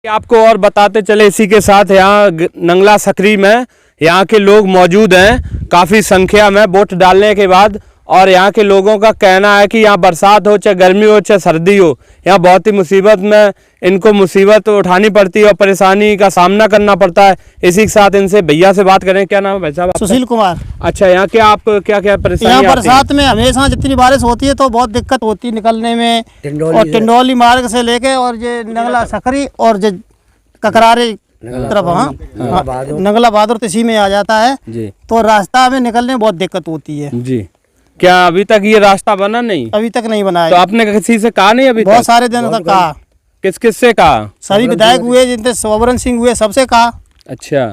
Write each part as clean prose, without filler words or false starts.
आपको और बताते चले इसी के साथ यहाँ नंगला सकरी में यहाँ के लोग मौजूद हैं काफ़ी संख्या में वोट डालने के बाद। और यहाँ के लोगों का कहना है कि यहाँ बरसात हो चाहे गर्मी हो चाहे सर्दी हो, यहाँ बहुत ही मुसीबत में इनको मुसीबत उठानी पड़ती है और परेशानी का सामना करना पड़ता है। इसी के साथ इनसे भैया से बात करें। क्या नाम है भाई साहब? सुशील कुमार। अच्छा, यहाँ क्या आप क्या परेशानी? यहाँ बरसात में हमेशा जितनी बारिश होती है तो बहुत दिक्कत होती है निकलने में, और टिंडोली मार्ग से लेके और ये नंगला सकरी और ये ककरारे तरफ, हाँ नंगला बहादुर इसी में आ जाता है जी। तो रास्ता में निकलने में बहुत दिक्कत होती है जी। क्या अभी तक ये रास्ता बना नहीं? अभी तक नहीं बना है। तो आपने किसी से कहा नहीं? अभी बहुत सारे दिनों तक कहा। किस से कहा? सभी विधायक हुए, जिनसे सोवरन सिंह हुए, सबसे कहा। अच्छा,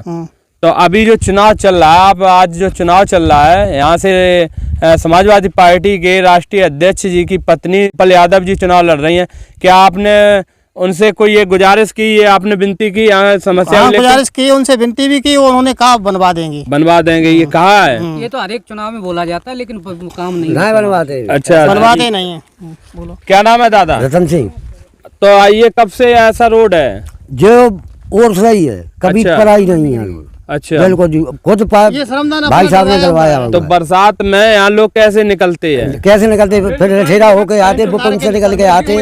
तो अभी जो चुनाव चल रहा है, आप आज जो चुनाव चल रहा है यहाँ से समाजवादी पार्टी के राष्ट्रीय अध्यक्ष जी की पत्नी पल यादव जी चुनाव लड़ रही हैं। क्या आपने उनसे कोई ये गुजारिश की, ये आपने विनती की यहाँ समस्या? हाँ, गुजारिश की, उनसे विनती भी की, उन्होंने कहा बनवा देंगे ये कहा है। ये तो हर एक चुनाव में बोला जाता है लेकिन काम नहीं बनवाते। अच्छा, बनवाते नहीं है। बोलो, क्या नाम है दादा? रतन सिंह। तो ये कब से ऐसा रोड है जो और सही है, कभी अच्छा। पढ़ाई नहीं है। अच्छा, बिल्कुल जी, खुद भाई साहब ने करवाया। तो बरसात में यहाँ लोग कैसे निकलते हैं? कैसे निकलते? फिर ठेरा होके आते, बुकन से निकल के आते।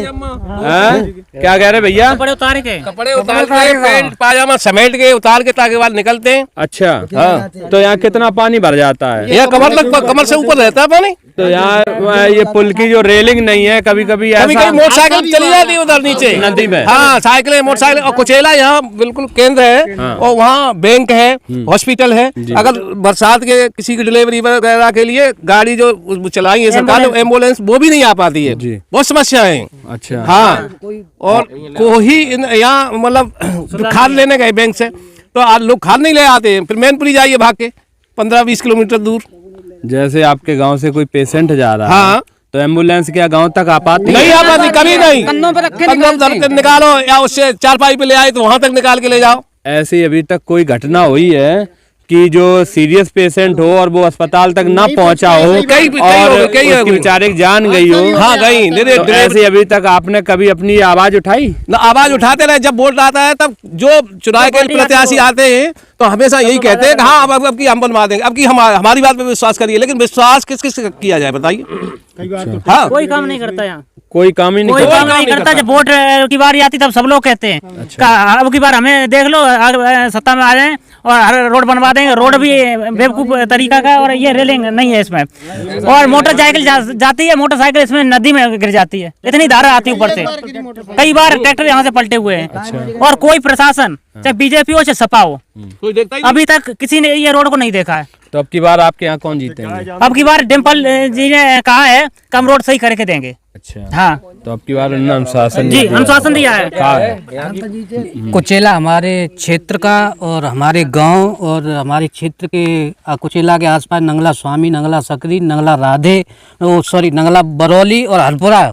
क्या कह रहे भैया? कपड़े उतार के पैंट पाजामा समेट के उतार के ताकि बाद निकलते हैं। अच्छा, हाँ। तो यहाँ कितना पानी भर जाता है? यहाँ कमर से ऊपर रहता है पानी। तो यहाँ ये पुल की जो रेलिंग नहीं है, कभी कभी मोटरसाइकिल चली जाती है उधर नीचे नदी में। हाँ, साइकिल मोटरसाइकिल। और कुचेला यहाँ बिल्कुल केंद्र है और वहाँ बैंक है, हॉस्पिटल है। अगर बरसात के किसी की डिलीवरी वगैरह के लिए गाड़ी जो चलाई है सरकार, एम्बुलेंस वो भी नहीं आ पाती है। बहुत समस्या है। अच्छा, हाँ। और कोई यहाँ मतलब खाद लेने गए बैंक से तो आज लोग खाद नहीं ले आते हैं, फिर मैनपुरी जाइए भाग के 15-20 किलोमीटर दूर। जैसे आपके गांव से कोई पेशेंट जा रहा है, तो एम्बुलेंस क्या गांव तक आ पाती? नहीं आ पाती, कभी नहीं। कन्नों पे रखे निकालो या उससे चारपाई पे ले आए तो वहां तक निकाल के ले जाओ। ऐसी अभी तक कोई घटना हुई है कि जो सीरियस पेशेंट हो और वो अस्पताल तक ना पहुंचा हो और उसकी बेचारे की जान गई हो? हाँ, गई। ऐसे अभी तक आपने कभी अपनी आवाज उठाई? ना, आवाज उठाते रहे। जब वोट आता है तब जो चुनाव के प्रत्याशी आते हैं तो हमेशा यही कहते हैं कि हाँ अब की हम बनवा देंगे, अब की हमारी बात पे विश्वास करिए। लेकिन विश्वास किस किस किया जाए बताइए? हाँ, कोई काम नहीं करता यहाँ, कोई काम ही कोई काम नहीं करता। जब वोट की बारी आती तब सब लोग कहते हैं अब की बार हमें देख लो, सत्ता में आ जाए और हर रोड बनवा देंगे। रोड भी बेवकूफ तरीका का, और ये रेलिंग नहीं है इसमें। और मोटरसाइकिल जाती है, मोटरसाइकिल इसमें नदी में गिर जाती है, इतनी धारा आती है ऊपर से। कई बार ट्रैक्टर यहाँ से पलटे हुए हैं। और कोई प्रशासन, चाहे बीजेपी हो चाहे सपा हो, अभी तक किसी ने ये रोड को नहीं देखा है। तो अब की बार आपके यहाँ कौन जीतेंगे? अब की बार डिम्पल जी ने कहा है कम रोड सही करके देंगे। अच्छा, हाँ। तो अब की बार अनुशासन जी, अनुशासन दिया है। कुचेला हमारे क्षेत्र का और हमारे गांव और हमारे क्षेत्र के कुचेला के आसपास नंगला स्वामी, नंगला सकरी, नंगला राधे, नंगला बरौली और हरपुरा,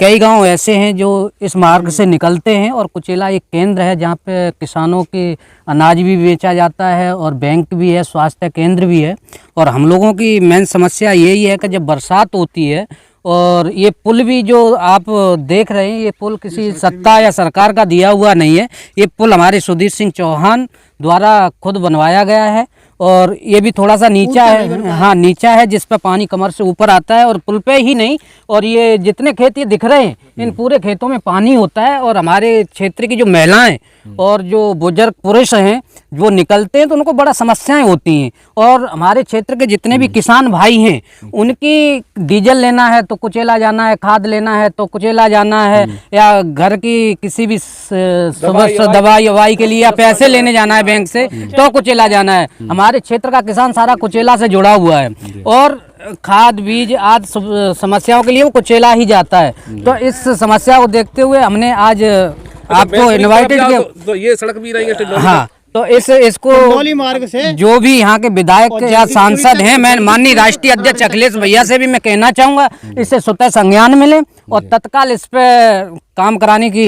कई गांव ऐसे हैं जो इस मार्ग से निकलते हैं। और कुचेला एक केंद्र है जहां पे किसानों के अनाज भी बेचा जाता है और बैंक भी है, स्वास्थ्य केंद्र भी है। और हम लोगों की मेन समस्या यही है कि जब बरसात होती है, और ये पुल भी जो आप देख रहे हैं, ये पुल किसी सत्ता या सरकार का दिया हुआ नहीं है। ये पुल हमारे सुधीर सिंह चौहान द्वारा खुद बनवाया गया है। और ये भी थोड़ा सा नीचा है, हाँ नीचा है, जिस पर पानी कमर से ऊपर आता है। और पुल पे ही नहीं, और ये जितने खेत ये दिख रहे हैं, इन पूरे खेतों में पानी होता है। और हमारे क्षेत्र की जो महिलाएं और जो बुजुर्ग पुरुष हैं वो निकलते हैं तो उनको बड़ा समस्याएं होती हैं। और हमारे क्षेत्र के जितने भी किसान भाई हैं, उनकी डीजल लेना है तो कुचेला जाना है, खाद लेना है तो कुचेला जाना है, या घर की किसी भी दवाई ववाई के लिए या पैसे लेने जाना है बैंक से तो कुचेला जाना है। हमारे क्षेत्र का किसान सारा कुचेला से जुड़ा हुआ है। और खाद बीज आदि समस्याओं के लिए वो कुचेला ही जाता है। तो इस समस्या को देखते हुए हमने आज आपको इनवाइटेड किया। तो ये सड़क भी रही है। हाँ, तो इसको मार्ग से जो भी यहाँ के विधायक या सांसद हैं, मैं माननीय राष्ट्रीय अध्यक्ष अखिलेश भैया से भी मैं कहना चाहूँगा, इससे स्वतः संज्ञान मिले और तत्काल इस पे काम कराने की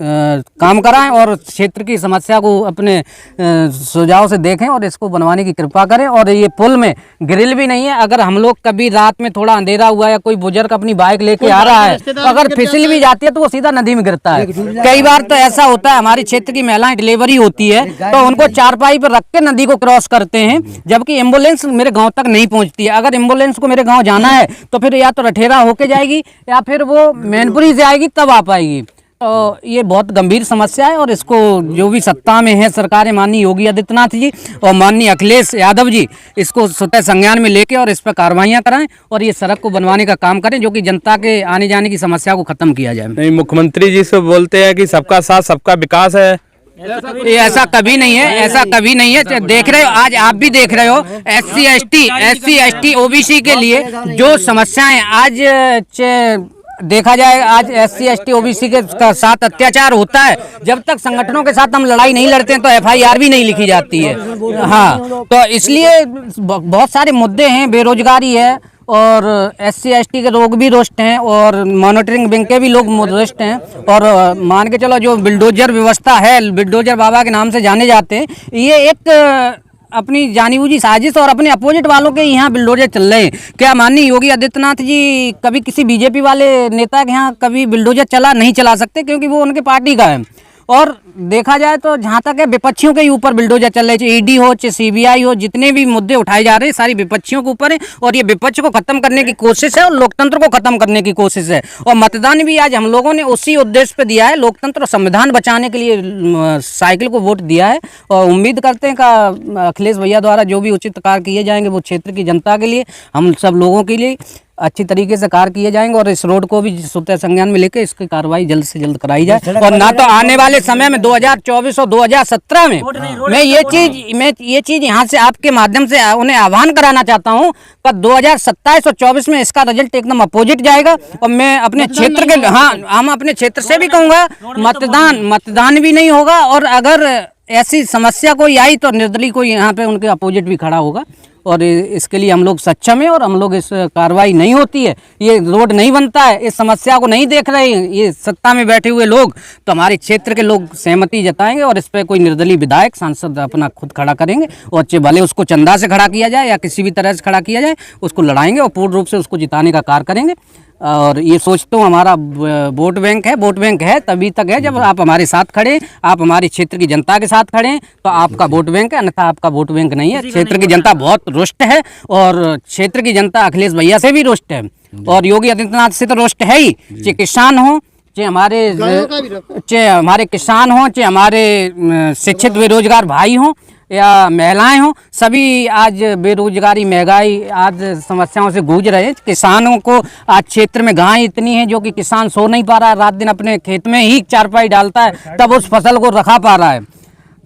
काम कराएं और क्षेत्र की समस्या को अपने सुझाव से देखें और इसको बनवाने की कृपा करें। और ये पुल में ग्रिल भी नहीं है, अगर हम लोग कभी रात में थोड़ा अंधेरा हुआ या कोई बुजुर्ग अपनी बाइक लेके आ रहा है तो अगर फिसल भी जाती है तो वो सीधा नदी में गिरता है। कई बार तो ऐसा होता है, हमारे क्षेत्र की महिलाएं डिलीवरी होती है तो उनको चारपाई पर रख के नदी को क्रॉस करते हैं, जबकि एम्बुलेंस मेरे गांव तक नहीं पहुंचती है। अगर एम्बुलेंस को मेरे गांव जाना है तो फिर या तो रठेरा होके जाएगी या फिर वो मैनपुरी से आएगी तब आ पाएगी। तो ये बहुत गंभीर समस्या है और इसको जो भी सत्ता में है सरकारें, माननीय योगी आदित्यनाथ जी और माननीय अखिलेश यादव जी, इसको स्वतः संज्ञान में लेके और इस पर कार्रवाइयाँ कराएं और ये सड़क को बनवाने का काम करें जो कि जनता के आने जाने की समस्या को खत्म किया जाए। नहीं, मुख्यमंत्री जी से बोलते हैं कि सबका साथ सबका विकास है, ये ऐसा कभी नहीं है, ऐसा कभी नहीं है। देख रहे हो, आज आप भी देख रहे हो, SC ST OBC के लिए जो समस्याएं आज देखा जाए, आज SC ST OBC के साथ अत्याचार होता है, जब तक संगठनों के साथ हम लड़ाई नहीं लड़ते हैं तो FIR भी नहीं लिखी जाती है। हाँ, तो इसलिए बहुत सारे मुद्दे हैं, बेरोजगारी है और SC ST के लोग भी रुष्ट हैं और मॉनिटरिंग बैंक के भी लोग रुष्ट हैं और मान के चलो जो बिल्डोजर व्यवस्था है, बिल्डोजर बाबा के नाम से जाने जाते हैं, ये एक अपनी जानी बूझी साजिश और अपने अपोजिट वालों के यहाँ बिल्डोजर चल रहे हैं। क्या माननीय योगी आदित्यनाथ जी कभी किसी बीजेपी वाले नेता के यहाँ कभी बिल्डोजर नहीं चला सकते क्योंकि वो उनके पार्टी का है। और देखा जाए तो जहाँ तक है विपक्षियों के ही ऊपर बिल्डोजर चल रहे, चाहे ED हो, चाहे CBI हो, जितने भी मुद्दे उठाए जा रहे हैं सारी विपक्षियों के ऊपर है और ये विपक्ष को खत्म करने की कोशिश है और लोकतंत्र को खत्म करने की कोशिश है। और मतदान भी आज हम लोगों ने उसी उद्देश्य पे दिया है, लोकतंत्र और संविधान बचाने के लिए साइकिल को वोट दिया है और उम्मीद करते हैं कि अखिलेश भैया द्वारा जो भी उचित कार्य किए जाएंगे वो क्षेत्र की जनता के लिए, हम सब लोगों के लिए अच्छी तरीके से कार्य किए जाएंगे और इस रोड को भी स्वतः संज्ञान में लेकर इसकी कार्रवाई जल्द से जल्द कराई जाए। और ना तो आने वाले समय में 2024 और 2017 में मैं ये चीज यहाँ से आपके माध्यम से उन्हें आह्वान कराना चाहता हूँ कि 2027 और 24 में इसका रिजल्ट एकदम अपोजिट जाएगा। और मैं अपने क्षेत्र के, हाँ, हम अपने क्षेत्र से भी कहूँगा मतदान भी नहीं होगा और अगर ऐसी समस्या कोई आई तो निर्दलीय कोई यहाँ पे उनके अपोजिट भी खड़ा होगा और इसके लिए हम लोग सक्षम हैं और हम लोग इस कार्रवाई नहीं होती है, ये रोड नहीं बनता है, इस समस्या को नहीं देख रहे हैं ये सत्ता में बैठे हुए लोग, तो हमारे क्षेत्र के लोग सहमति जताएंगे और इस पर कोई निर्दलीय विधायक सांसद अपना खुद खड़ा करेंगे और चाहे भले उसको चंदा से खड़ा किया जाए या किसी भी तरह से खड़ा किया जाए, उसको लड़ाएंगे और पूर्ण रूप से उसको जिताने का कार्य करेंगे। और ये सोचता हूँ हमारा वोट बैंक है तभी तक है जब आप हमारे साथ खड़े, आप हमारे क्षेत्र की जनता के साथ खड़े तो आपका वोट बैंक है, अन्यथा आपका वोट बैंक नहीं है। क्षेत्र की जनता बहुत रुष्ट है और क्षेत्र की जनता अखिलेश भैया से भी रुष्ट है और योगी आदित्यनाथ से तो रुष्ट है ही, चाहे किसान हो, चाहे हमारे किसान हो, चाहे हमारे शिक्षित बेरोजगार भाई हों या महिलाएं हों, सभी आज बेरोजगारी, महंगाई आज समस्याओं से गूंज रहे हैं। किसानों को आज क्षेत्र में गाय इतनी है जो कि किसान सो नहीं पा रहा है, रात दिन अपने खेत में ही चारपाई डालता है तब उस फसल को रखा पा रहा है।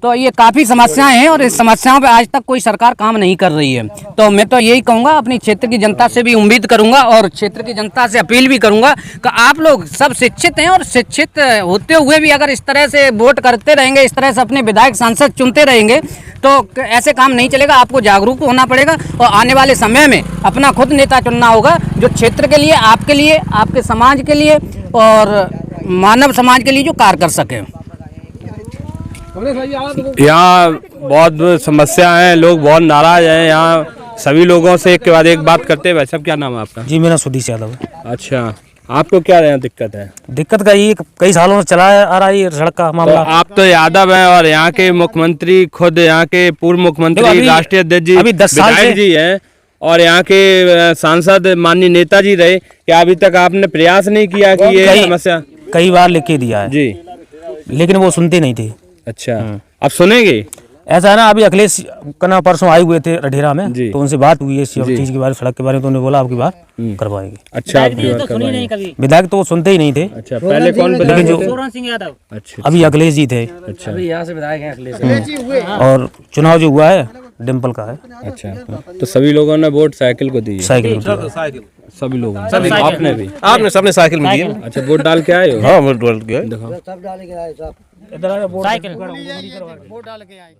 तो ये काफ़ी समस्याएं हैं और इस समस्याओं पे आज तक कोई सरकार काम नहीं कर रही है। तो मैं तो यही कहूँगा, अपनी क्षेत्र की जनता से भी उम्मीद करूँगा और क्षेत्र की जनता से अपील भी करूँगा कि आप लोग सब शिक्षित हैं और शिक्षित होते हुए भी अगर इस तरह से वोट करते रहेंगे, इस तरह से अपने विधायक सांसद चुनते रहेंगे तो ऐसे काम नहीं चलेगा। आपको जागरूक होना पड़ेगा और आने वाले समय में अपना खुद नेता चुनना होगा जो क्षेत्र के लिए, आपके लिए, आपके समाज के लिए और मानव समाज के लिए जो कार्य कर सके। यहाँ बहुत समस्या है, लोग बहुत नाराज हैं। यहाँ सभी लोगों से एक के बाद एक बात करते हैं। भाई साहब, क्या नाम है आपका? जी, मेरा सुधीश यादव। अच्छा, आपको क्या यहाँ दिक्कत है? दिक्कत का ये कई सालों से चला आ रहा है ये सड़क का मामला। तो आप तो यादव हैं और यहाँ के मुख्यमंत्री, खुद यहाँ के पूर्व मुख्यमंत्री, राष्ट्रीय अध्यक्ष जी, अभी 10 साल से जी हैं और यहाँ के सांसद माननीय नेताजी रहे। क्या अभी तक आपने प्रयास नहीं किया कि ये समस्या? कई बार लिख के दिया है जी, लेकिन वो सुनते नहीं थे। अच्छा, अब सुनेंगे? ऐसा है ना, अभी अखिलेश कन्ना परसों आए हुए थे रठेरा में तो उनसे बात हुई है इस चीज के बारे में, सड़क के बारे में, तो उन्होंने बोला आपकी बात करवाएंगे। अच्छा, आपकी बात करवाएंगे। विधायक तो वो सुनते ही नहीं थे। अच्छा, पहले कौन विधायक? जो अच्छा, अभी अखिलेश जी थे। अच्छा, अभी यहाँ से विधायक हैं अखिलेश। और चुनाव जो हुआ है डिम्पल का है। अच्छा, तो सभी लोगों ने वोट साइकिल को दी? साइकिल सभी लोगों ने? आपने भी? आपने सबने साइकिल में दिया? अच्छा, वोट डाल के आए हो? हाँ, वोट डाल के आए। दिखाओ। साइकिल वोट डाल के आए।